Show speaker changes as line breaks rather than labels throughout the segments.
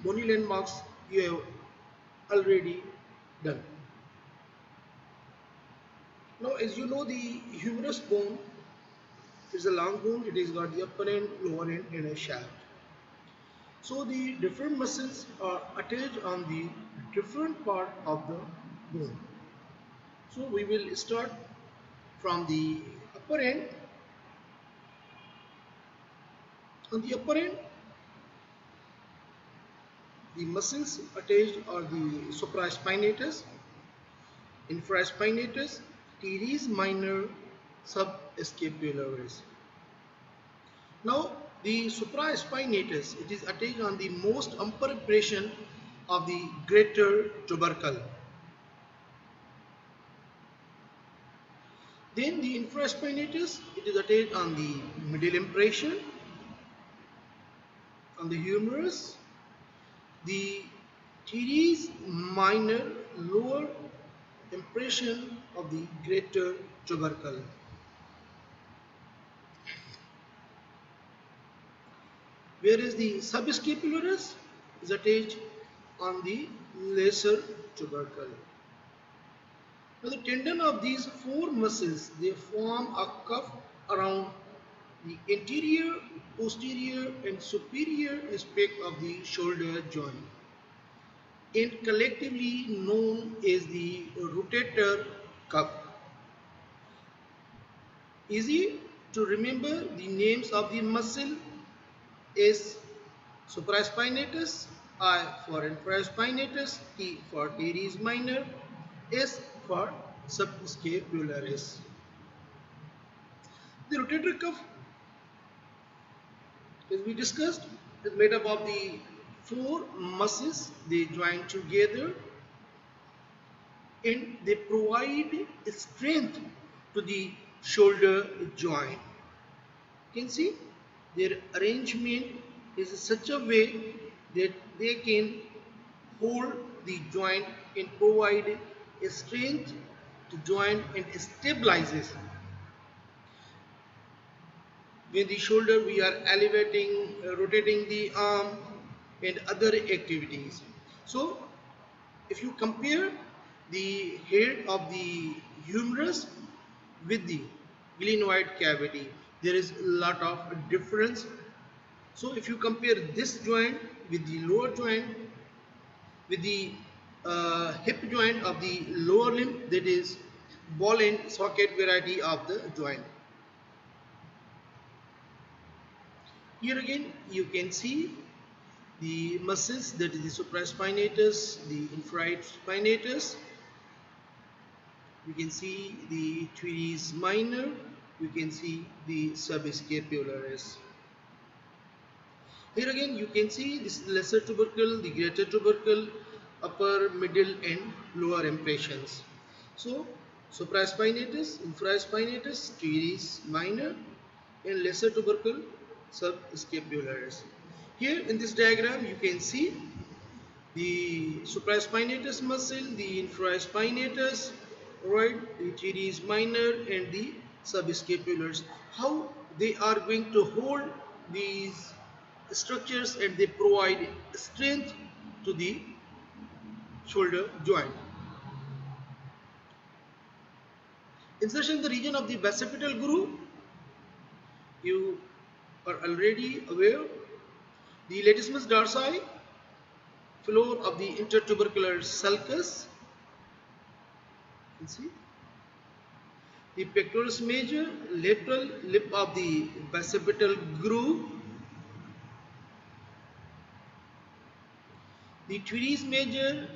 bony landmarks you have already done. Now, as you know, the humerus bone is a long bone. It has got the upper end, lower end, and a shaft. So the different muscles are attached on the different part of the bone. So we will start from the upper end. On the upper end, the muscles attached are the supraspinatus, infraspinatus, teres minor, subscapularis. Now the supraspinatus, it is attached on the most upper portion of the greater tubercle. Then the infraspinatus, it is attached on the middle impression, on the humerus, the teres minor lower impression of the greater tubercle. Whereas the subscapularis is attached on the lesser tubercle. Now the tendon of these four muscles, they form a cuff around the anterior, posterior and superior aspect of the shoulder joint, and collectively known as the rotator cuff. Easy to remember the names of the muscle is supraspinatus, I for infraspinatus, T for teres minor, S for subscapularis. The rotator cuff, as we discussed, is made up of the four muscles. They join together and they provide strength to the shoulder joint. You can see their arrangement is such a way that they can hold the joint and provide a strength to joint and stabilizes. With the shoulder we are elevating, rotating the arm and other activities. So if you compare the head of the humerus with the glenoid cavity, there is a lot of difference. So if you compare this joint with the lower joint, with the hip joint of the lower limb, that is ball and socket variety of the joint. Here again you can see the muscles, that is the supraspinatus, the infraspinatus. You can see the teres minor, you can see the subscapularis. Here again you can see this is the lesser tubercle, the greater tubercle, upper, middle and lower impressions. So supraspinatus, infraspinatus, teres minor and lesser tubercle, subscapularis. Here in this diagram you can see the supraspinatus muscle, the infraspinatus, right, the teres minor and the subscapulars, how they are going to hold these structures and they provide strength to the shoulder joint. Insertion in the region of the basipital groove, you are already aware. The latissimus dorsi, floor of the intertubercular sulcus, you can see the pectoralis major, lateral lip of the basipital groove, the teres major,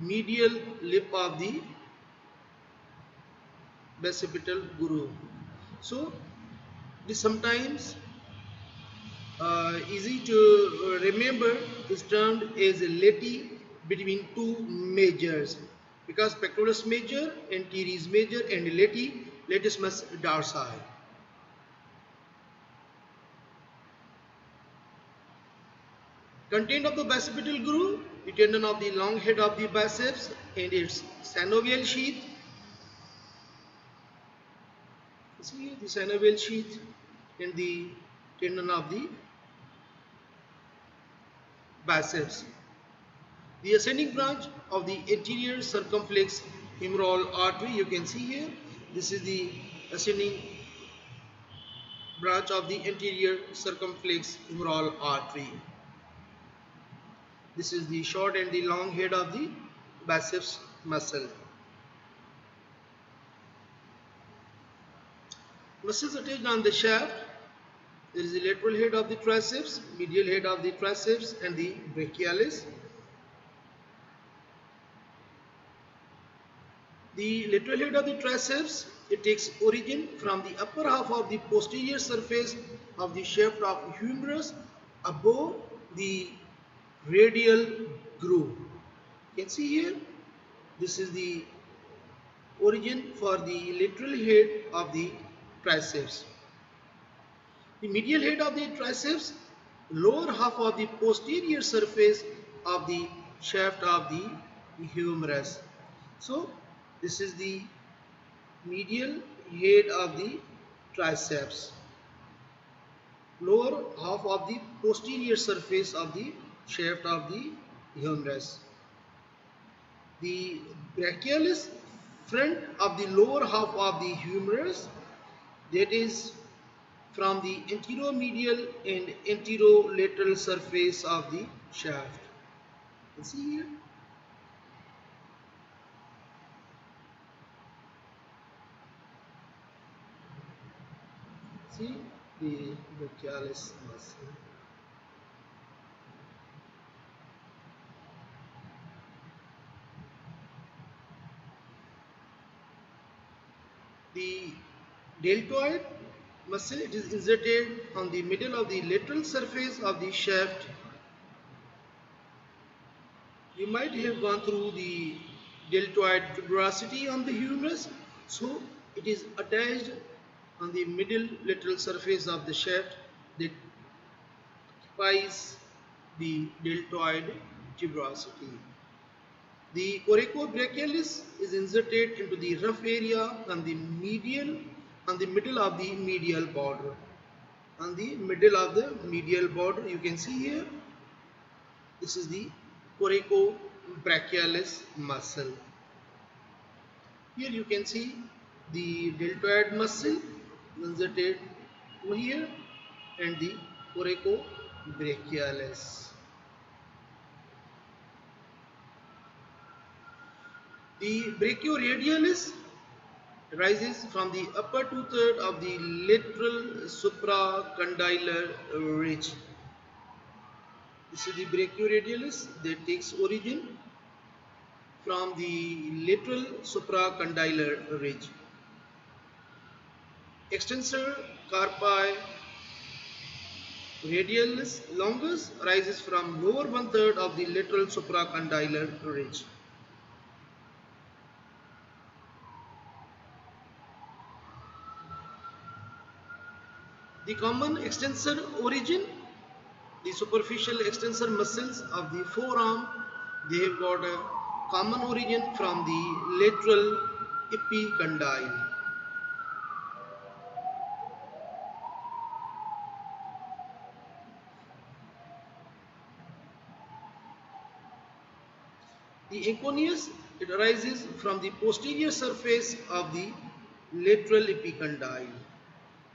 medial lip of the basipital groove. So this sometimes easy to remember, is termed as a lati between two majors, because pectoralis major and teres major and latissimus dorsi. Content of the basipital groove, the tendon of the long head of the biceps and its synovial sheath. See the synovial sheath and the tendon of the biceps. The ascending branch of the anterior circumflex humeral artery, you can see here, this is the ascending branch of the anterior circumflex humeral artery. This is the short and the long head of the biceps muscle. Muscles attached on the shaft. There is the lateral head of the triceps, medial head of the triceps, and the brachialis. The lateral head of the triceps, it takes origin from the upper half of the posterior surface of the shaft of humerus above the radial groove. You can see here, this is the origin for the lateral head of the triceps. The medial head of the triceps, lower half of the posterior surface of the shaft of the humerus. So this is the medial head of the triceps, lower half of the posterior surface of the shaft of the humerus. The brachialis, front of the lower half of the humerus, that is from the anteromedial and anterolateral surface of the shaft. You see here. See the brachialis muscle. The deltoid muscle, it is inserted on the middle of the lateral surface of the shaft. You might have gone through the deltoid tuberosity on the humerus, so it is attached on the middle lateral surface of the shaft that occupies the deltoid tuberosity. The coracobrachialis is inserted into the rough area on the middle of the medial border. On the middle of the medial border, you can see here, this is the coracobrachialis muscle. Here you can see the deltoid muscle inserted over here and the coracobrachialis. The brachioradialis rises from the upper two-thirds of the lateral supracondylar ridge. This is the brachioradialis that takes origin from the lateral supracondylar ridge. Extensor carpi radialis longus rises from lower one-third of the lateral supracondylar ridge. The common extensor origin, the superficial extensor muscles of the forearm, they have got a common origin from the lateral epicondyle. The anconeus, it arises from the posterior surface of the lateral epicondyle.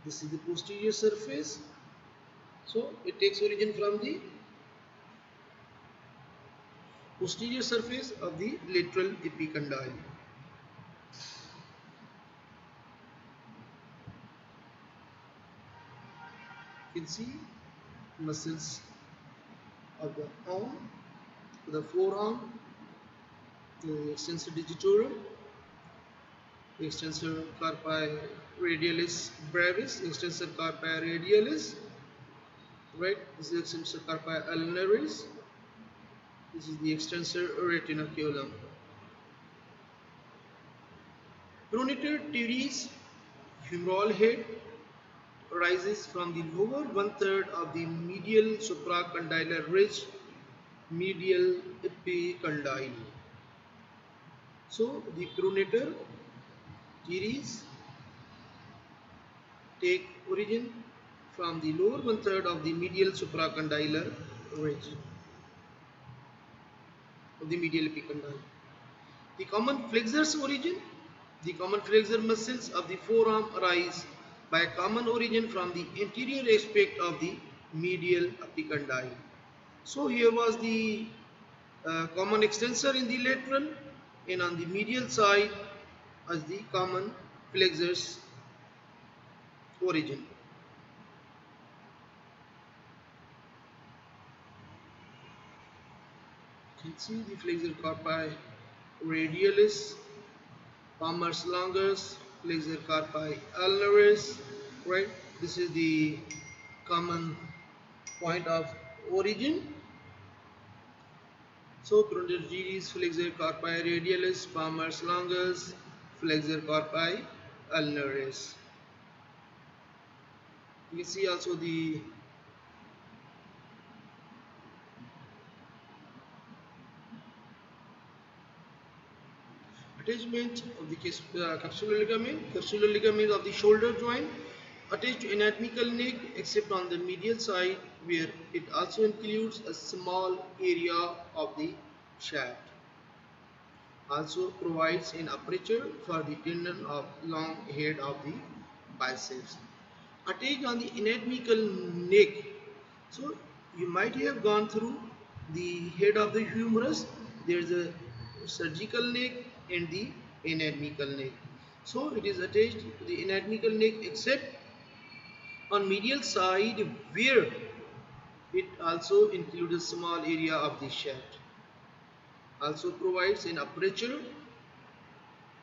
This is the posterior surface, so it takes origin from the posterior surface of the lateral epicondyle. You can see muscles of the arm, the forearm, the extensor digitorum, the extensor carpi radialis brevis, extensor carpi radialis, right? This is extensor carpi ulnaris. This is the extensor retinaculum. Pronator teres humeral head rises from the lower one-third of the medial supracondylar ridge, medial epicondyle. So the pronator teres take origin from the lower one-third of the medial supracondylar ridge. of the medial epicondyle. The common flexor's origin. The common flexor muscles of the forearm arise by a common origin from the anterior aspect of the medial epicondyle. So here was the common extensor in the lateral, and on the medial side as the common flexor's origin. You can see the flexor carpi radialis, palmars longus, flexor carpi ulnaris, right? This is the common point of origin. So Chondroites flexor carpi radialis, palmars longus, flexor carpi ulnaris. You can see also the attachment of the capsular ligament. Capsular ligament of the shoulder joint attached to anatomical neck except on the medial side, where it also includes a small area of the shaft. Also provides an aperture for the tendon of long head of the biceps. Attached on the anatomical neck. So you might have gone through the head of the humerus. There is a surgical neck and the anatomical neck. So it is attached to the anatomical neck except on medial side, where it also includes a small area of the shaft. Also provides an aperture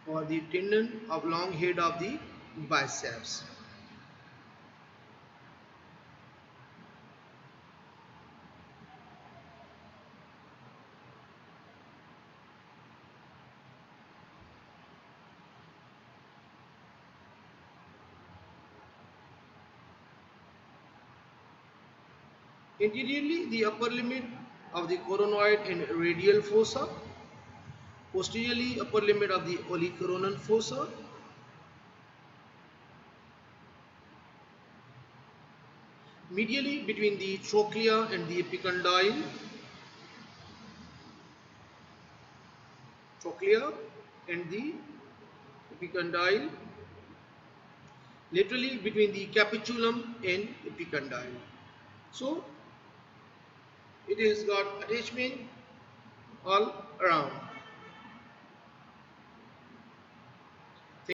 for the tendon of long head of the biceps. Anteriorly, the upper limit of the coronoid and radial fossa. Posteriorly, upper limit of the olecranon fossa. Medially, between the trochlea and the epicondyle. Trochlea and the epicondyle. Laterally, between the capitulum and epicondyle. So, it has got attachment all around.